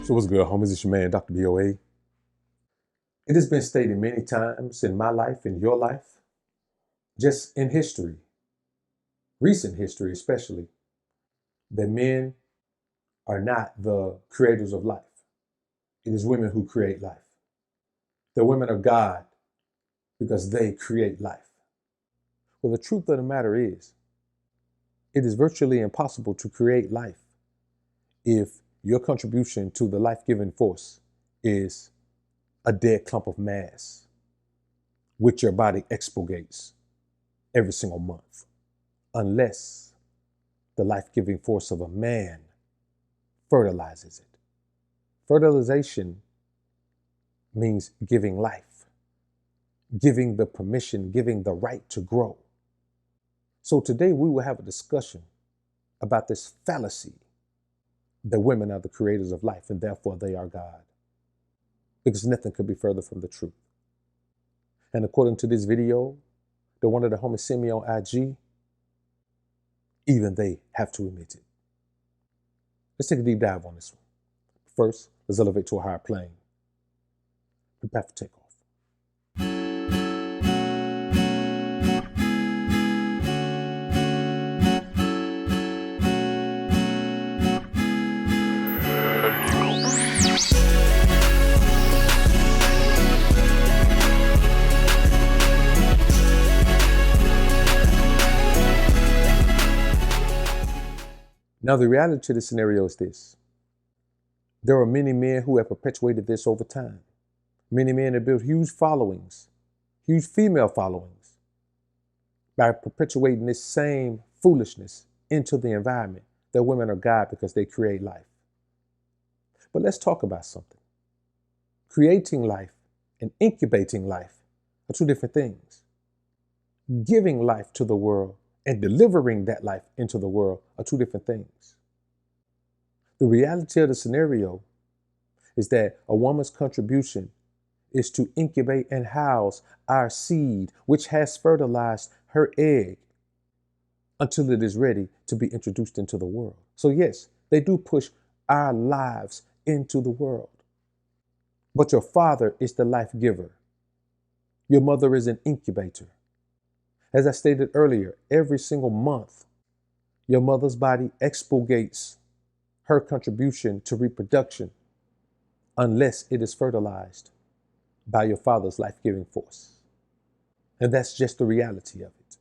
So what's good, homies? It's your man, Dr. BOA. It has been stated many times in my life, in your life, just in history, recent history especially, that men are not the creators of life. It is women who create life. The women are God because they create life. Well, the truth of the matter is, it is virtually impossible to create life if your contribution to the life-giving force is a dead clump of mass, which your body expurgates every single month, unless the life-giving force of a man fertilizes it. Fertilization means giving life, giving the permission, giving the right to grow. So today we will have a discussion about this fallacy that women are the creators of life and therefore they are God, because nothing could be further from the truth. And according to this video that one of the homies sent me on IG, even they have to admit it. Let's take a deep dive on this one. First, let's elevate to a higher plane. Prepare for takeoff. Now, the reality to the scenario is this. There are many men who have perpetuated this over time. Many men have built huge followings, huge female followings, by perpetuating this same foolishness into the environment that women are God because they create life. But let's talk about something. Creating life and incubating life are two different things. Giving life to the world and delivering that life into the world are two different things. The reality of the scenario is that a woman's contribution is to incubate and house our seed, which has fertilized her egg until it is ready to be introduced into the world. So yes, they do push our lives into the world. But your father is the life giver. Your mother is an incubator. As I stated earlier, every single month, your mother's body expurgates her contribution to reproduction unless it is fertilized by your father's life-giving force. And that's just the reality of it.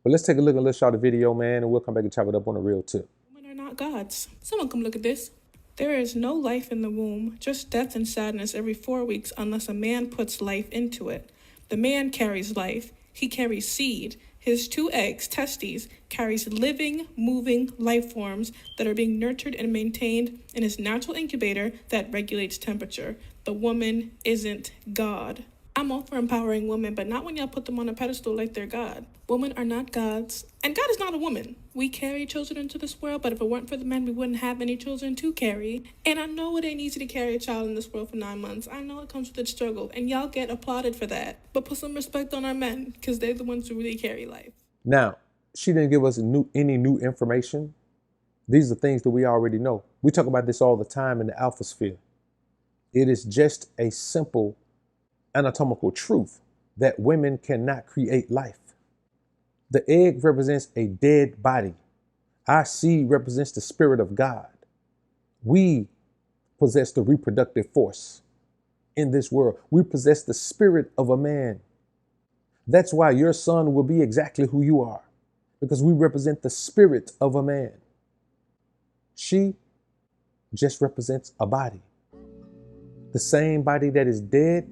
Well, let's take a look at this short video, man, and we'll come back and chop it up on a real tip. Women are not gods. Someone come look at this. There is no life in the womb, just death and sadness every 4 weeks unless a man puts life into it. The man carries life. He carries seed. His 2 eggs, testes, carries living, moving life forms that are being nurtured and maintained in his natural incubator that regulates temperature. The woman isn't God. I'm all for empowering women, but not when y'all put them on a pedestal like they're God. Women are not gods, and God is not a woman. We carry children into this world, but if it weren't for the men, we wouldn't have any children to carry. And I know it ain't easy to carry a child in this world for 9 months. I know it comes with its struggle, and y'all get applauded for that. But put some respect on our men, because they're the ones who really carry life. Now, she didn't give us any new information. These are things that we already know. We talk about this all the time in the alpha sphere. It is just a simple anatomical truth that women cannot create life. The egg represents a dead body. Our seed represents the spirit of God. We possess the reproductive force in this world. We possess the spirit of a man. That's why your son will be exactly who you are, because we represent the spirit of a man. She just represents a body. The same body that is dead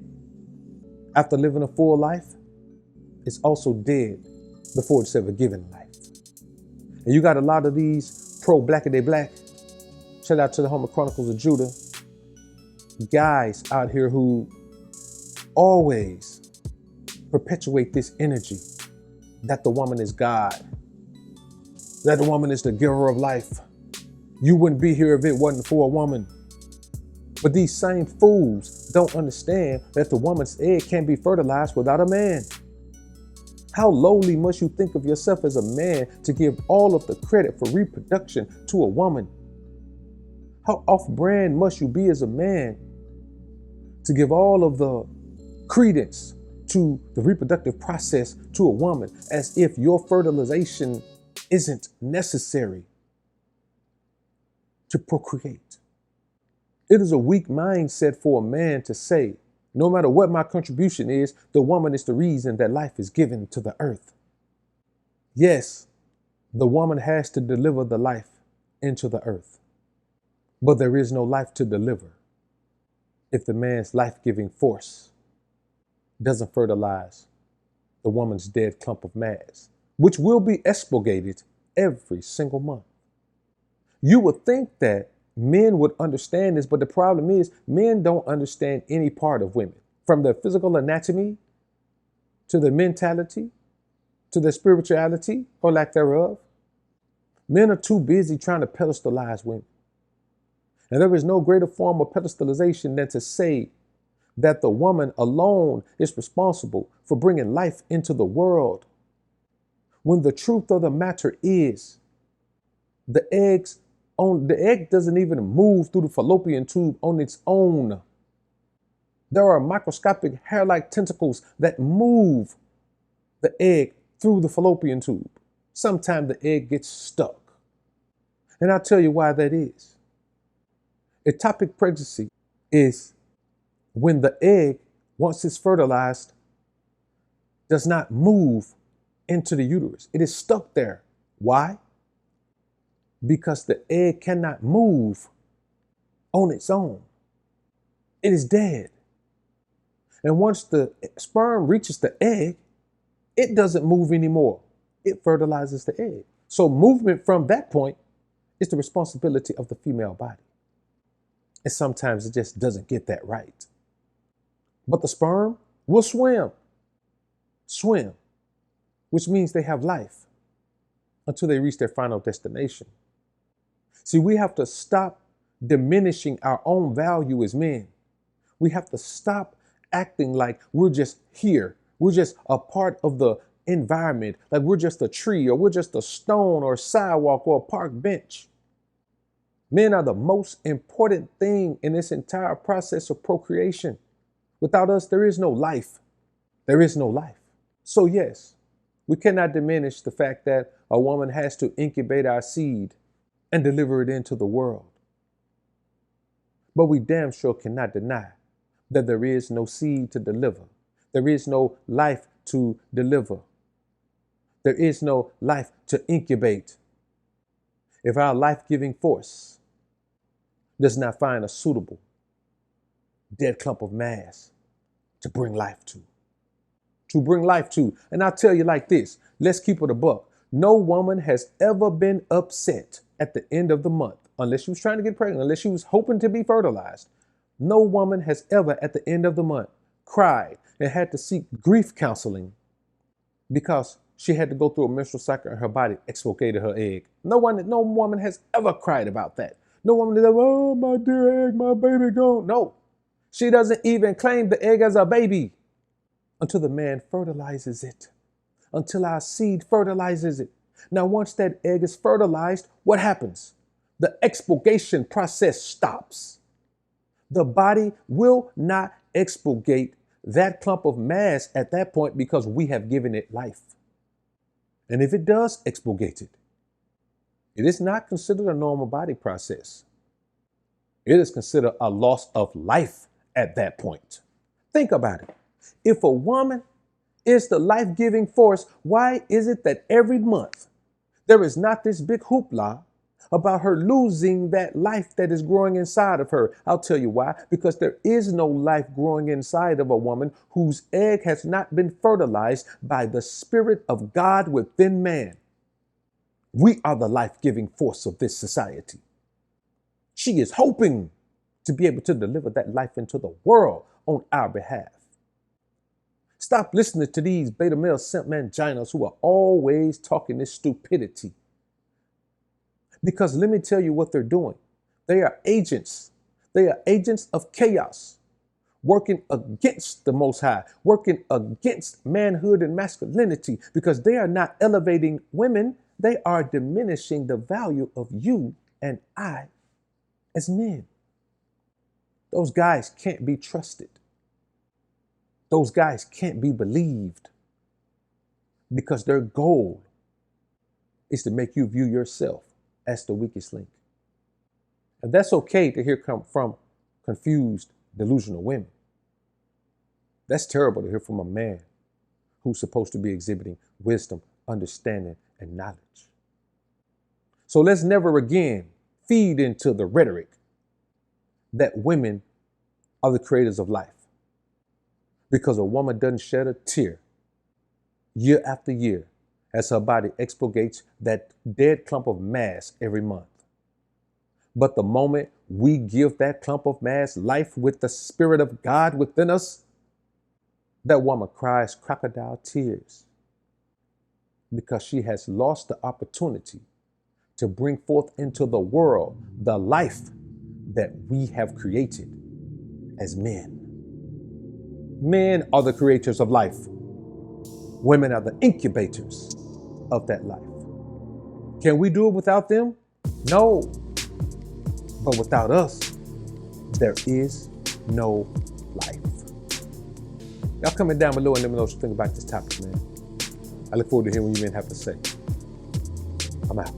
after living a full life is also dead before it's ever given life. And you got a lot of these pro-blackity black, shout out to the Homer Chronicles of Judah, guys out here who always perpetuate this energy that the woman is God, that the woman is the giver of life. You wouldn't be here if it wasn't for a woman. But these same fools don't understand that the woman's egg can't be fertilized without a man. How lowly must you think of yourself as a man to give all of the credit for reproduction to a woman? How off-brand must you be as a man to give all of the credence to the reproductive process to a woman as if your fertilization isn't necessary to procreate? It is a weak mindset for a man to say, no matter what my contribution is, the woman is the reason that life is given to the earth. Yes, the woman has to deliver the life into the earth, but there is no life to deliver if the man's life-giving force doesn't fertilize the woman's dead clump of mass, which will be expurgated every single month. You would think that men would understand this, but the problem is men don't understand any part of women, from their physical anatomy to their mentality to their spirituality or lack thereof. Men are too busy trying to pedestalize women. And there is no greater form of pedestalization than to say that the woman alone is responsible for bringing life into the world, when the truth of the matter is the egg doesn't even move through the fallopian tube on its own. There are microscopic hair-like tentacles that move the egg through the fallopian tube. Sometimes the egg gets stuck. And I'll tell you why that is. Ectopic pregnancy is when the egg, once it's fertilized, does not move into the uterus. It is stuck there. Why? Because the egg cannot move on its own. It is dead. And once the sperm reaches the egg, it doesn't move anymore. It fertilizes the egg. So movement from that point is the responsibility of the female body. And sometimes it just doesn't get that right. But the sperm will swim, which means they have life until they reach their final destination. See, we have to stop diminishing our own value as men. We have to stop acting like we're just here. We're just a part of the environment, like we're just a tree or we're just a stone or a sidewalk or a park bench. Men are the most important thing in this entire process of procreation. Without us, there is no life. There is no life. So yes, we cannot diminish the fact that a woman has to incubate our seed and deliver it into the world. But we damn sure cannot deny that there is no seed to deliver. There is no life to deliver. There is no life to incubate if our life-giving force does not find a suitable dead clump of mass to bring life to. To bring life to. And I'll tell you like this, let's keep it a buck. No woman has ever been upset at the end of the month, unless she was trying to get pregnant, unless she was hoping to be fertilized. No woman has ever at the end of the month cried and had to seek grief counseling because she had to go through a menstrual cycle and her body expurgated her egg. No woman has ever cried about that. No woman is like, oh, my dear egg, my baby gone. No, she doesn't even claim the egg as a baby until the man fertilizes it, until our seed fertilizes it. Now, once that egg is fertilized, what happens? The expurgation process stops. The body will not expurgate that clump of mass at that point because we have given it life. And if it does expurgate it, it is not considered a normal body process. It is considered a loss of life at that point. Think about it. If a woman is the life-giving force, why is it that every month there is not this big hoopla about her losing that life that is growing inside of her? I'll tell you why. Because there is no life growing inside of a woman whose egg has not been fertilized by the Spirit of God within man. We are the life-giving force of this society. She is hoping to be able to deliver that life into the world on our behalf. Stop listening to these beta male simp manginas who are always talking this stupidity. Because let me tell you what they're doing. They are agents. They are agents of chaos, working against the Most High, working against manhood and masculinity, because they are not elevating women. They are diminishing the value of you and I as men. Those guys can't be trusted. Those guys can't be believed because their goal is to make you view yourself as the weakest link. And that's okay to hear come from confused, delusional women. That's terrible to hear from a man who's supposed to be exhibiting wisdom, understanding, and knowledge. So let's never again feed into the rhetoric that women are the creators of life. Because a woman doesn't shed a tear year after year as her body expurgates that dead clump of mass every month. But the moment we give that clump of mass life with the Spirit of God within us, that woman cries crocodile tears because she has lost the opportunity to bring forth into the world the life that we have created as men. Men are the creators of life. Women are the incubators of that life. Can we do it without them? No. But without us, there is no life. Y'all comment down below and let me know what you think about this topic, man. I look forward to hearing what you men have to say. I'm out.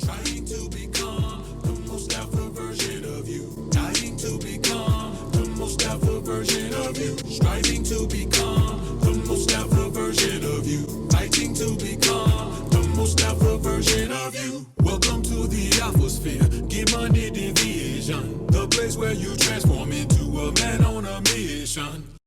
Trying to become the most alpha version of you. Trying to become the most alpha version of you. Striving to become the most alpha version of you. Fighting to become the most alpha version of you. Welcome to the alpha sphere. Get money division. The place where you transform into a man on a mission.